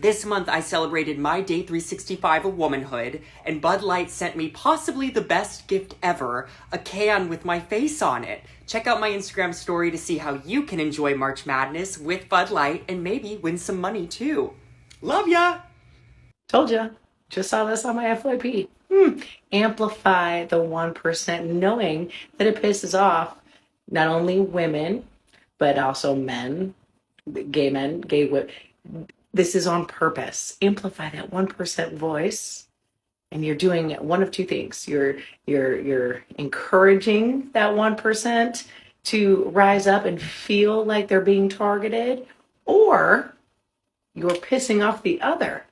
This month, I celebrated my day 365 of womanhood, and Bud Light sent me possibly the best gift ever, a can with my face on it. Check out my Instagram story to see how you can enjoy March Madness with Bud Light and maybe win some money too. Love ya! Told ya. Just saw this on my FYP. Amplify the 1%, knowing that it pisses off not only women, but also men, gay women. This is on purpose. Amplify that 1% voice, and you're doing one of two things. You're encouraging that 1% to rise up and feel like they're being targeted, or you're pissing off the other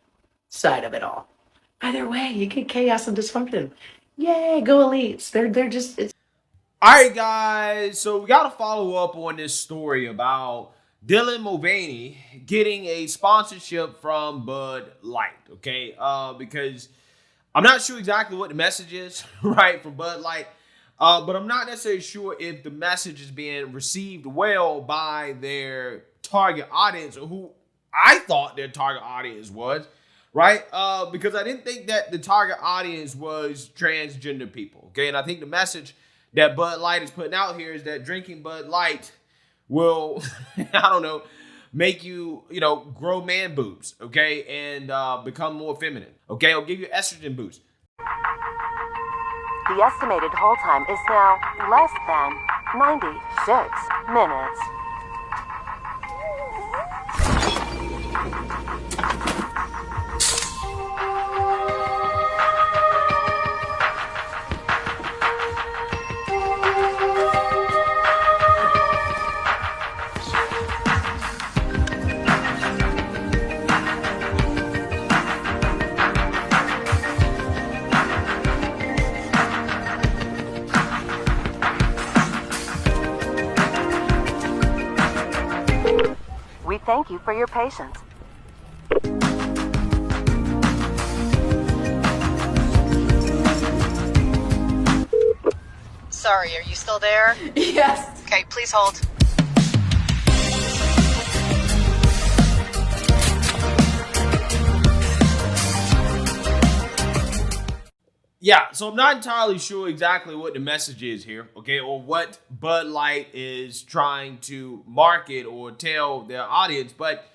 side of it all. Either way, you get chaos and dysfunction. Yay, go elites. They're just All right, guys. So we got to follow up on this story about Dylan Mulvaney getting a sponsorship from Bud Light. Okay, because I'm not sure exactly what the message is, right, from Bud Light. But I'm not necessarily sure if the message is being received well by their target audience, or who I thought their target audience was, right? Because I didn't think that the target audience was transgender people, okay? And I think the message that Bud Light is putting out here is that drinking Bud Light will, I don't know, make you, grow man boobs, okay? And become more feminine, okay? It'll give you estrogen boost. The estimated hold time is now less than 96 minutes. We thank you for your patience. Sorry, are you still there? Yes. Okay, please hold. Yeah, so I'm not entirely sure exactly what the message is here, okay, or what Bud Light is trying to market or tell their audience, but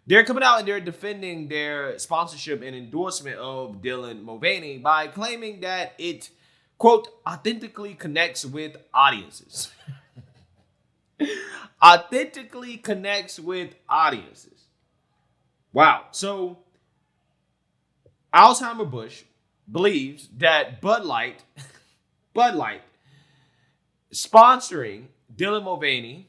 they're coming out and they're defending their sponsorship and endorsement of Dylan Mulvaney by claiming that it, quote, authentically connects with audiences. Authentically connects with audiences. Wow. So, Anheuser-Busch believes that Bud Light sponsoring Dylan Mulvaney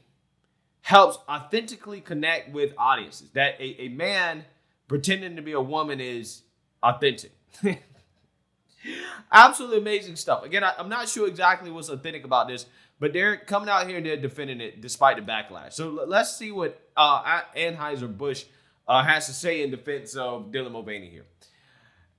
helps authentically connect with audiences. That a man pretending to be a woman is authentic. Absolutely amazing stuff. Again, I'm not sure exactly what's authentic about this, but they're coming out here and they're defending it despite the backlash. So let's see what Anheuser-Busch has to say in defense of Dylan Mulvaney here.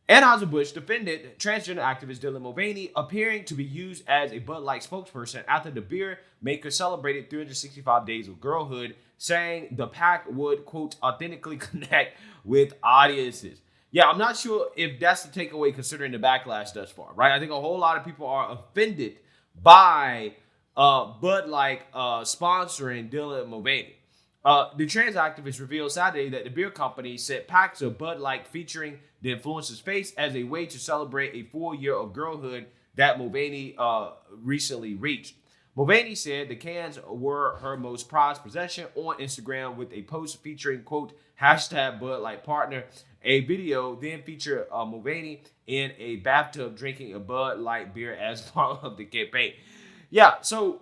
Anheuser-Busch defended transgender activist Dylan Mulvaney appearing to be used as a Bud Light spokesperson after the beer maker celebrated 365 Days of Girlhood, saying the pact would, quote, authentically connect with audiences. Yeah, I'm not sure if that's the takeaway considering the backlash thus far, right? I think a whole lot of people are offended by Bud Light sponsoring Dylan Mulvaney. The trans activist revealed Saturday that the beer company sent packs of Bud Light featuring the influencer's face as a way to celebrate a full year of girlhood that Mulvaney recently reached. Mulvaney said the cans were her most prized possession on Instagram with a post featuring, quote, hashtag Bud Light partner. A video then featured Mulvaney in a bathtub drinking a Bud Light beer as part of the campaign. Yeah, so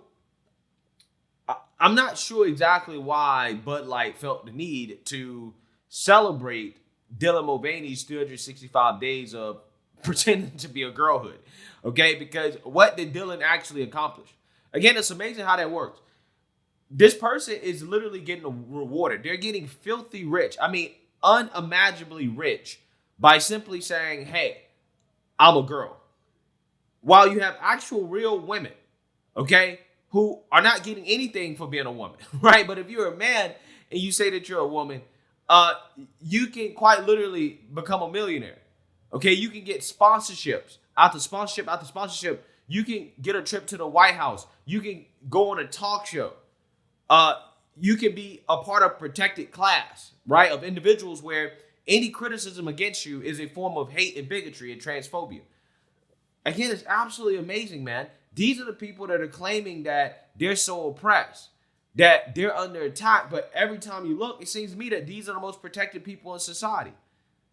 I'm not sure exactly why Bud Light felt the need to celebrate Dylan Mulvaney's 365 days of pretending to be a girlhood, okay? Because what did Dylan actually accomplish? Again, it's amazing how that works. This person is literally getting rewarded. They're getting filthy rich. I mean, unimaginably rich by simply saying, hey, I'm a girl. While you have actual real women, okay, who are not getting anything for being a woman, right? But if you're a man and you say that you're a woman, you can quite literally become a millionaire. Okay, you can get sponsorships after sponsorship after sponsorship. You can get a trip to the White House. You can go on a talk show. You can be a part of protected class, right, of individuals where any criticism against you is a form of hate and bigotry and transphobia. Again, it's absolutely amazing, man. These are the people that are claiming that they're so oppressed, that they're under attack. But every time you look, it seems to me that these are the most protected people in society,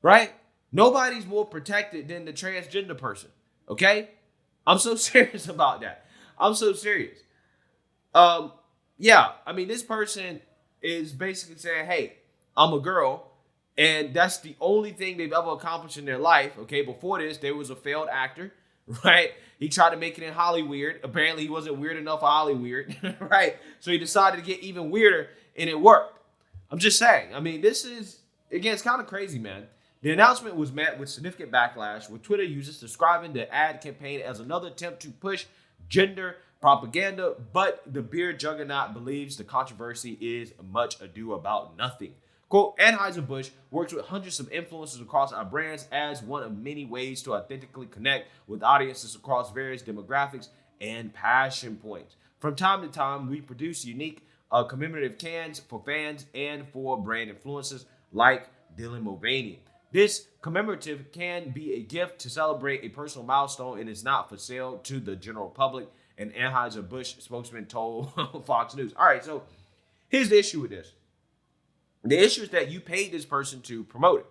right? Nobody's more protected than the transgender person, okay? I'm so serious about that. I'm so serious. Yeah, I mean, this person is basically saying, hey, I'm a girl, and that's the only thing they've ever accomplished in their life, okay? Before this, there was a failed actor, right? He tried to make it in Hollywood. Apparently, he wasn't weird enough for Hollywood, right? So he decided to get even weirder, and it worked. I'm just saying. I mean, this is, again, it's kind of crazy, man. The announcement was met with significant backlash, with Twitter users describing the ad campaign as another attempt to push gender propaganda, but the beer juggernaut believes the controversy is much ado about nothing. Quote, Anheuser-Busch works with hundreds of influencers across our brands as one of many ways to authentically connect with audiences across various demographics and passion points. From time to time, we produce unique commemorative cans for fans and for brand influencers like Dylan Mulvaney. This commemorative can be a gift to celebrate a personal milestone and is not for sale to the general public, an Anheuser-Busch spokesman told Fox News. All right, so here's the issue with this. The issue is that you paid this person to promote it,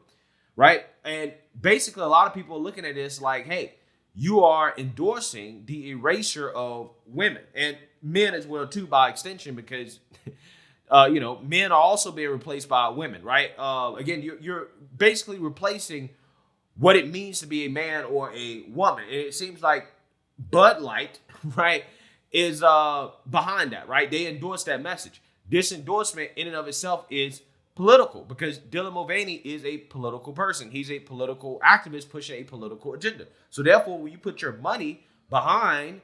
right? And basically, a lot of people are looking at this like, hey, you are endorsing the erasure of women and men as well, too, by extension, because, men are also being replaced by women, right? Again, you're basically replacing what it means to be a man or a woman. And it seems like Bud Light, right, is behind that, right? They endorse that message. This endorsement in and of itself is political because Dylan Mulvaney is a political person. He's a political activist pushing a political agenda. So therefore, when you put your money behind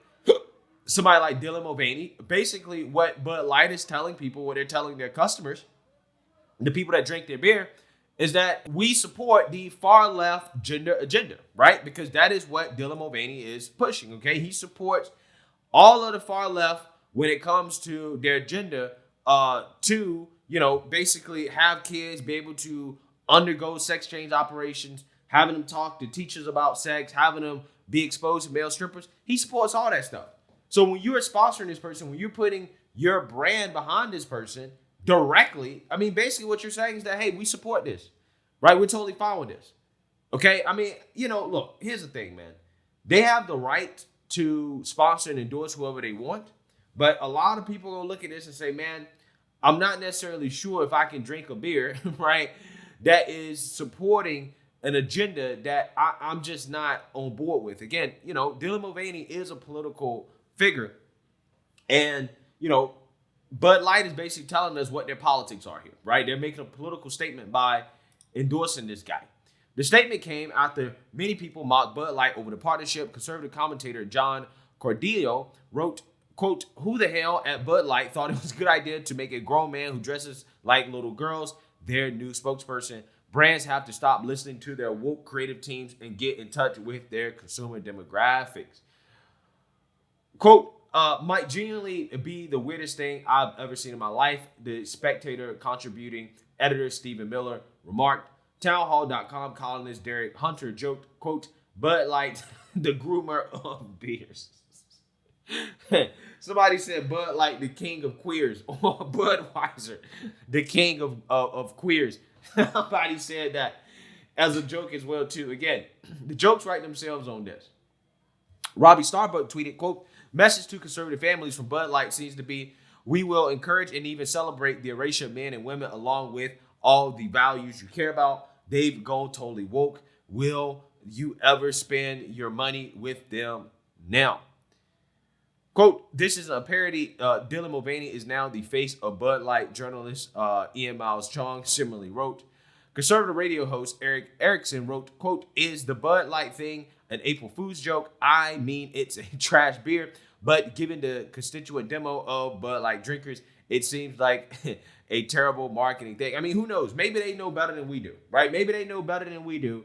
somebody like Dylan Mulvaney, basically what Bud Light is telling people, what they're telling their customers, the people that drink their beer, is that we support the far left gender agenda, right? Because that is what Dylan Mulvaney is pushing, okay? He supports all of the far left when it comes to their agenda to, basically have kids be able to undergo sex change operations, having them talk to teachers about sex, having them be exposed to male strippers. He supports all that stuff. So when you're sponsoring this person, when you're putting your brand behind this person directly, I mean, basically what you're saying is that, hey, we support this, right? We're totally fine with this. Okay? I mean, look, here's the thing, man. They have the right to sponsor and endorse whoever they want, but a lot of people will look at this and say, man, I'm not necessarily sure if I can drink a beer, right, that is supporting an agenda that I'm just not on board with. Again, Dylan Mulvaney is a political figure, and, Bud Light is basically telling us what their politics are here, right? They're making a political statement by endorsing this guy. The statement came after many people mocked Bud Light over the partnership. Conservative commentator John Cordillo wrote, quote, who the hell at Bud Light thought it was a good idea to make a grown man who dresses like little girls their new spokesperson? Brands have to stop listening to their woke creative teams and get in touch with their consumer demographics. Quote, might genuinely be the weirdest thing I've ever seen in my life, the Spectator contributing editor Stephen Miller remarked. Townhall.com columnist Derek Hunter joked, quote, Bud Light, the groomer of beers. Somebody said Bud Light, the king of queers, or Budweiser, the king of queers. Somebody said that as a joke as well, too. Again, the jokes write themselves on this. Robbie Starbuck tweeted, quote, message to conservative families from Bud Light seems to be, we will encourage and even celebrate the erasure of men and women along with all the values you care about. They've gone totally woke. Will you ever spend your money with them now? Quote, this is a parody. Dylan Mulvaney is now the face of Bud Light. Journalist Ian Miles Chong similarly wrote. Conservative radio host Eric Erickson wrote, quote, is the Bud Light thing an April Fool's joke? I mean, it's a trash beer, but given the constituent demo of Bud Light drinkers, it seems like a terrible marketing thing. I mean, who knows? Maybe they know better than we do, right? Maybe they know better than we do.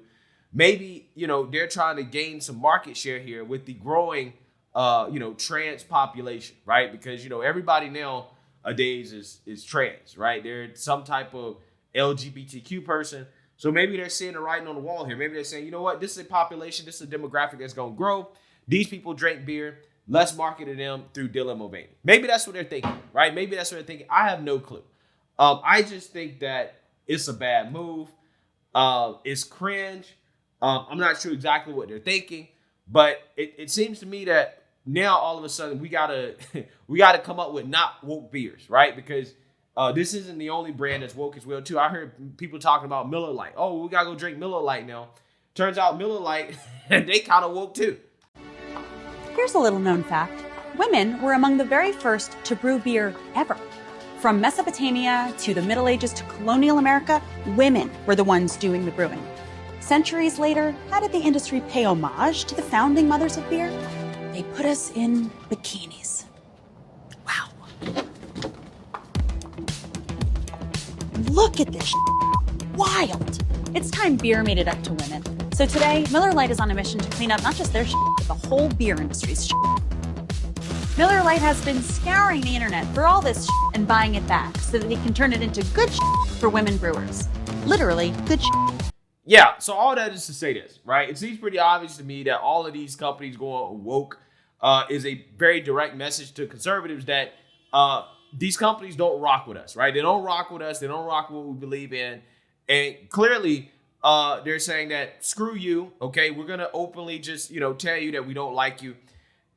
Maybe, they're trying to gain some market share here with the growing, trans population, right? Because, everybody nowadays is trans, right? They're some type of LGBTQ person. So maybe they're seeing the writing on the wall here. Maybe they're saying, you know what? This is a population. This is a demographic that's going to grow. These people drink beer. Let's market to them through Dylan Mulvaney. Maybe that's what they're thinking, right? Maybe that's what they're thinking. I have no clue. I just think that it's a bad move. It's cringe. I'm not sure exactly what they're thinking, but it seems to me that now all of a sudden we gotta come up with not woke beers, right? Because this isn't the only brand that's woke as well too. I heard people talking about Miller Lite. Oh, we gotta go drink Miller Lite now. Turns out Miller Lite, they kind of woke too. Here's a little known fact. Women were among the very first to brew beer ever. From Mesopotamia to the Middle Ages to colonial America, women were the ones doing the brewing. Centuries later, how did the industry pay homage to the founding mothers of beer? They put us in bikinis. Wow. Look at this wild. It's time beer made it up to women. So today, Miller Lite is on a mission to clean up not just their but the whole beer industry's Miller Lite has been scouring the internet for all this and buying it back so that they can turn it into good for women brewers. Literally, good Yeah, so all that is to say this, right? It seems pretty obvious to me that all of these companies going woke is a very direct message to conservatives that these companies don't rock with us, right? They don't rock with us. They don't rock with what we believe in. And clearly, they're saying that, screw you, okay? We're going to openly just, tell you that we don't like you.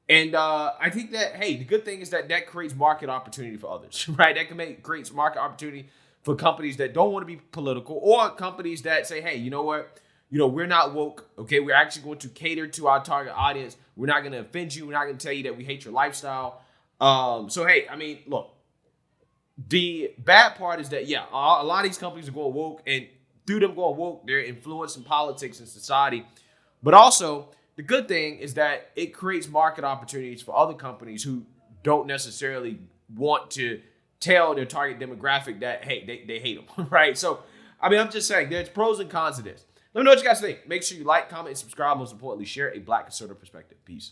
And I think that, hey, the good thing is that creates market opportunity for others, right? That creates market opportunity for companies that don't want to be political or companies that say, hey, you know what? We're not woke, okay? We're actually going to cater to our target audience. We're not going to offend you. We're not going to tell you that we hate your lifestyle. So, hey, I mean, look, the bad part is that, yeah, a lot of these companies are going woke, and through them going woke, they're influencing politics and society. But also, the good thing is that it creates market opportunities for other companies who don't necessarily want to tell their target demographic that, hey, they hate them, right? So, I mean, I'm just saying, there's pros and cons to this. Let me know what you guys think. Make sure you like, comment, and subscribe. Most importantly, share a Black conservative perspective. Peace.